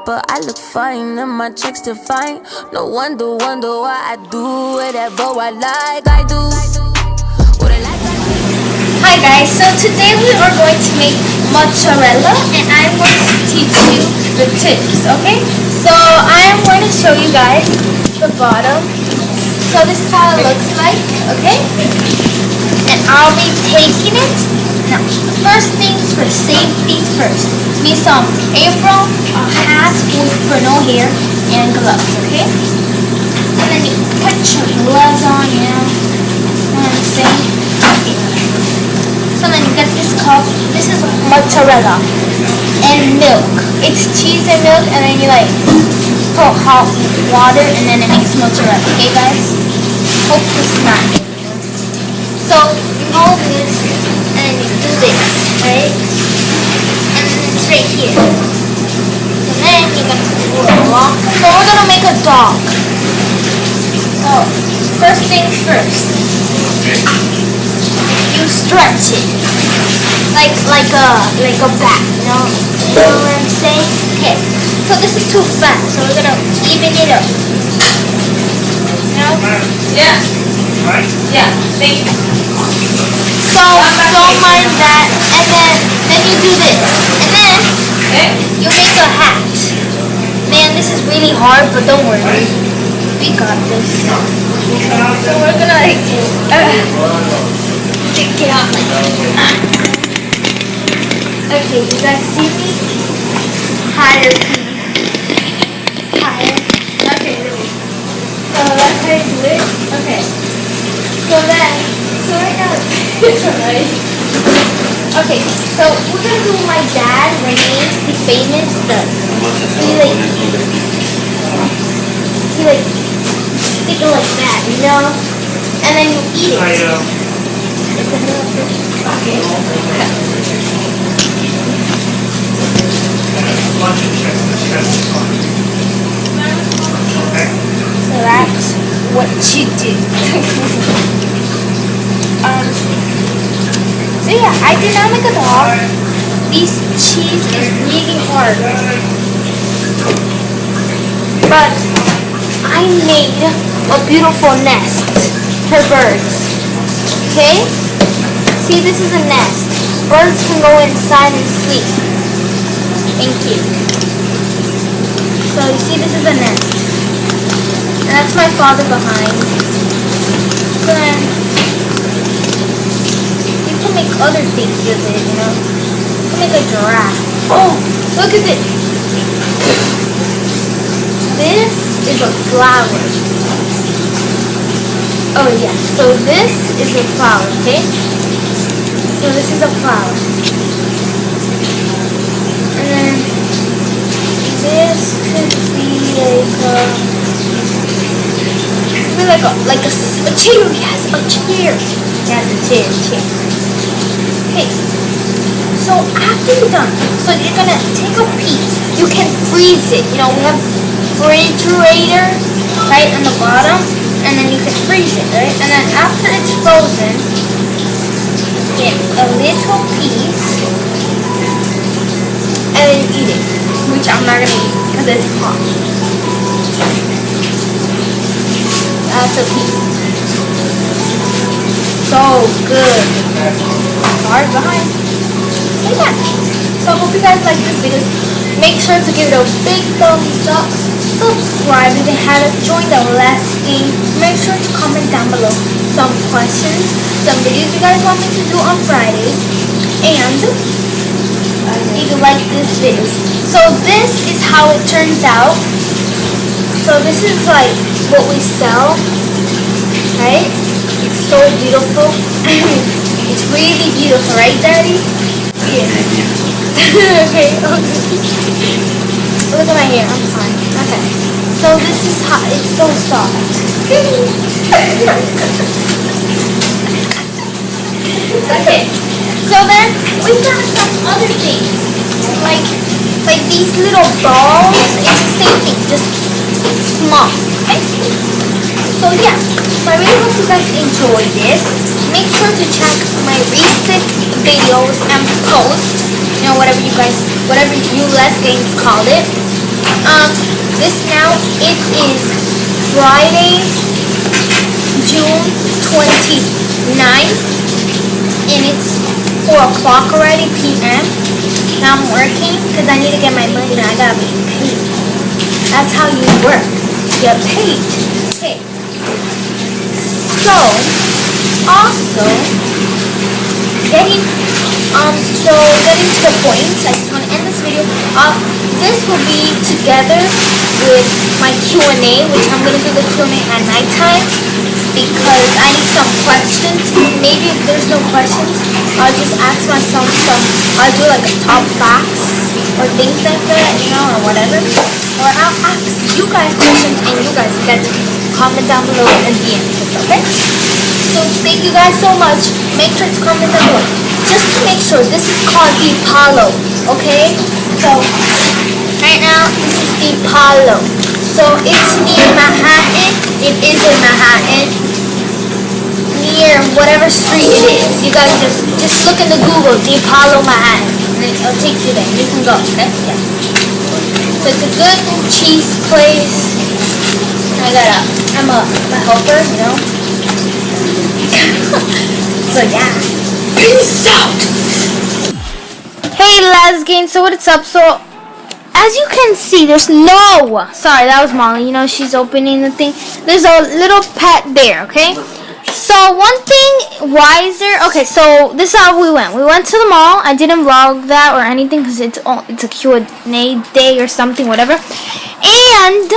but I look fine and my checks still fine. No wonder why I do whatever I like. I do what I like. Hi guys, so today we are going to make mozzarella and I'm going to teach you the tips, okay? So I'm going to show you guys the bottom. So this is how it looks like, okay? And I'll be taking it. Now, first things first, safety first. Need some apron, a hat for no hair, and gloves, okay? And then you put your gloves on, you know what I'm saying? Okay. So then you get this cup. This is mozzarella and milk. It's cheese and milk, and then you like put hot water, and then it makes mozzarella. Okay, guys? Hope this is not it. So you hold this, and then you do this, right? And then it's right here. And then you're gonna do it along. So we're gonna make a dog. So first things first. You stretch it like a bat, you know what I'm saying? Okay, so this is too fat, so we're gonna even it up. You know? Yeah. Yeah. Thank you. So don't mind that, and then you do this, and then you make a hat. Man, this is really hard, but don't worry, we got this. So we're gonna like stick it out like that. Okay, you guys see me? Higher, please. Higher. Okay, really. So that's how you do it. Okay. So right now it's alright. Okay, so we're gonna do my dad, Renee. He's famous. He stick it like that, you know? And then you eat it. Okay. So that's what you do. So yeah, I did not make a dog. This cheese is really hard. But I made a beautiful nest for birds. Okay? See, this is a nest. Birds can go inside and sleep. Thank you. So you see, this is a nest. And that's my father behind. So then you can make other things with it, you know. You can make a giraffe. Oh, look at this. This is a flower. Oh yeah, so this is a flower, okay? So this is a flower. And then this could be like a chair. Yes, a chair. Yes, a chair. Okay. So after you're done, so you're gonna take a piece. You can freeze it. You know, we have refrigerator right on the bottom, and then you can freeze it, right? And then after it's frozen, get a little piece, and then you eat it, which I'm not gonna eat because it's hot. That's a piece. So good. Hard behind. So yeah. So I hope you guys like this video. Make sure to give it a big thumbs up. Subscribe if you haven't joined the lesgang. Make sure to comment down below some questions, some videos you guys want me to do on Fridays, and if you like this video. So this is how it turns out. So this is like what we sell, right? It's so beautiful. It's really beautiful, right, Daddy? Yeah. Okay. Look at my hair. I'm fine. Okay. So this is how it's so soft. Okay. So then we've got some other things, like these little balls. It's the same thing, just small. Okay. So yeah. So I really hope you guys enjoy this. Make sure to check my recent videos and post. You know, whatever you lesgangs called it. This now, it is Friday, June 29th, and it's 4 o'clock already p.m. Now I'm working because I need to get my money and I gotta be paid. That's how you work. You get paid. Okay. So, also, getting to the point, I just want to end this video. This will be together with my Q&A, which I'm going to do the Q&A at nighttime because I need some questions. Maybe if there's no questions, I'll just ask myself I'll do like a top facts or things like that, or whatever. Or I'll ask you guys questions and you guys get to comment down below and DM this, okay? So thank you guys so much. Make sure to comment down below. Just to make sure, this is called the Palo, okay? So right now, this is the Palo. So it's near Manhattan. It is in Manhattan. Near whatever street it is. You guys just look in the Google, the Palo Manhattan. And it'll take you there. You can go, okay? Yeah. So it's a good cheese place. I'm a helper, So yeah. Peace out! Hey lesgang, so what's up? So as you can see, there's sorry, that was Molly, she's opening the thing. There's a little pet there, okay? So one thing, why is there, okay, so this is how we went. We went to the mall. I didn't vlog that or anything because it's a Q&A day or something, whatever. And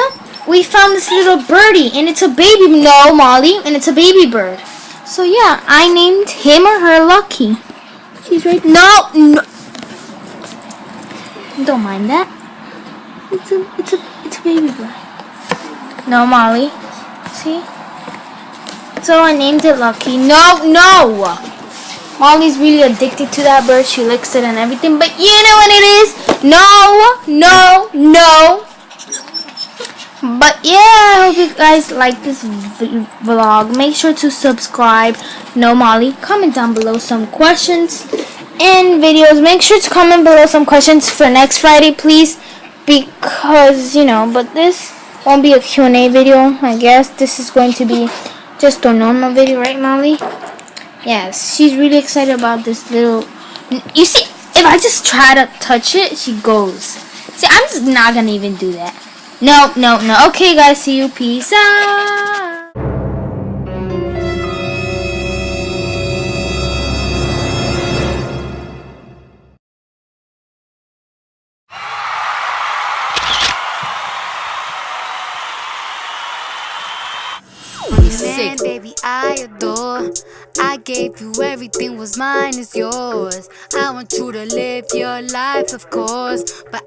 we found this little birdie, and it's a baby, Molly, and it's a baby bird. So yeah, I named him or her Lucky. She's right. No. Don't mind that. It's a baby bird. No, Molly. See? So I named it Lucky. No. Molly's really addicted to that bird. She licks it and everything. But you know what it is? No. But yeah, I hope you guys like this vlog. Make sure to subscribe. No, Molly. Comment down below some questions and videos. Make sure to comment below some questions for next Friday, please. Because, but this won't be a Q&A video. I guess this is going to be just a normal video, right, Molly? Yes, she's really excited about this little... You see, if I just try to touch it, she goes. See, I'm just not going to even do that. No. Okay, guys, see you. Peace out. Man, baby, I adore. I gave you everything, was mine is yours. I want you to live your life, of course, but